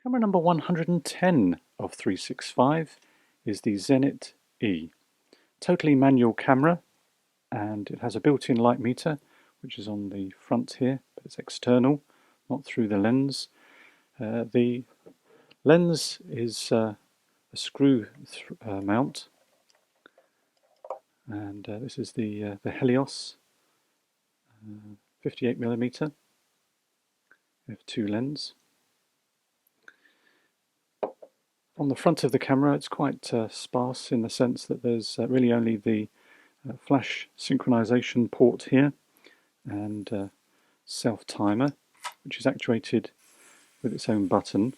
Camera number 110 of 365 is the Zenit E. Totally manual camera, and it has a built-in light meter which is on the front here, but it's external, not through the lens. The lens is a screw mount, and this is the Helios 58mm f2 lens. On the front of the camera it's quite sparse in the sense that there's really only the flash synchronization port here and self timer, which is actuated with its own button.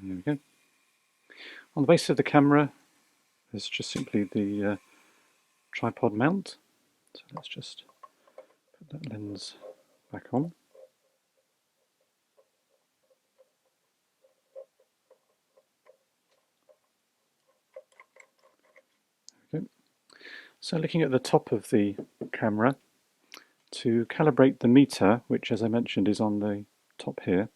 There we go. On the base of the camera there's just simply the tripod mount. So let's just put that lens back on. There we go. So looking at the top of the camera, to calibrate the meter, which as I mentioned is on the top here,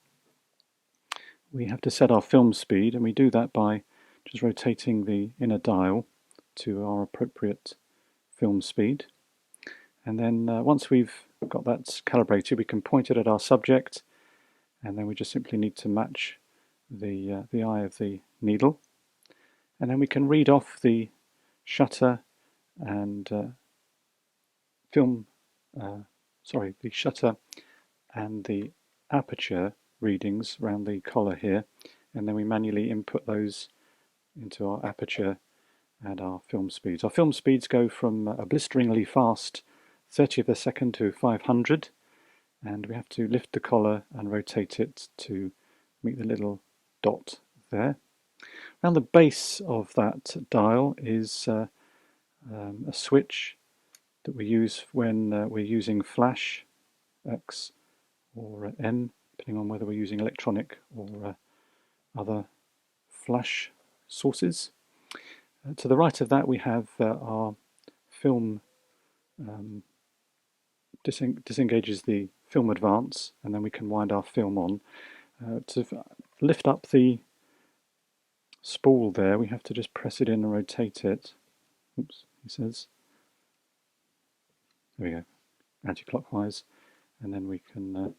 we have to set our film speed, and we do that by just rotating the inner dial to our appropriate film speed. And then once we've got that calibrated, we can point it at our subject, and then we just simply need to match the eye of the needle, and then we can read off the shutter and the shutter and the aperture readings around the collar here, and then we manually input those into our aperture and our film speeds. Our film speeds go from a blisteringly fast 30th of a second to 500, and we have to lift the collar and rotate it to meet the little dot there. Around the base of that dial is a switch that we use when we're using flash, X or N, depending on whether we're using electronic or other flash sources. To the right of that we have our film, disengages the film advance, and then we can wind our film on. To lift up the spool there, we have to just press it in and rotate it. Oops, he says. There we go, anti-clockwise, and then we can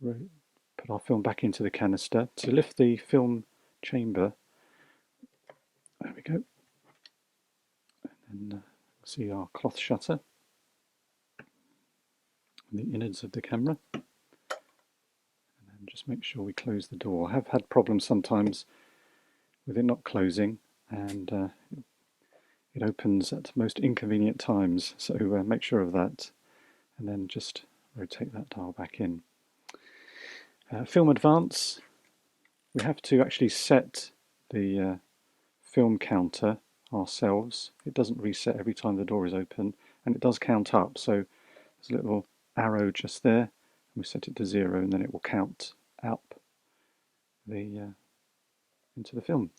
put our film back into the canister. To lift the film chamber, there we go, and then see our cloth shutter, the innards of the camera, and then just make sure we close the door. I have had problems sometimes with it not closing, and it opens at most inconvenient times, so make sure of that, and then just rotate that dial back in. Film advance, we have to actually set the film counter ourselves. It doesn't reset every time the door is open, and it does count up, so there's a little arrow just there, and we set it to 0, and then it will count up into the film.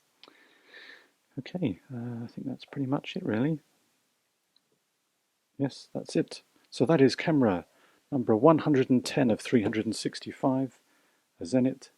Okay, I think that's pretty much it really. Yes, that's it. So that is camera number 110 of 365, a Zenit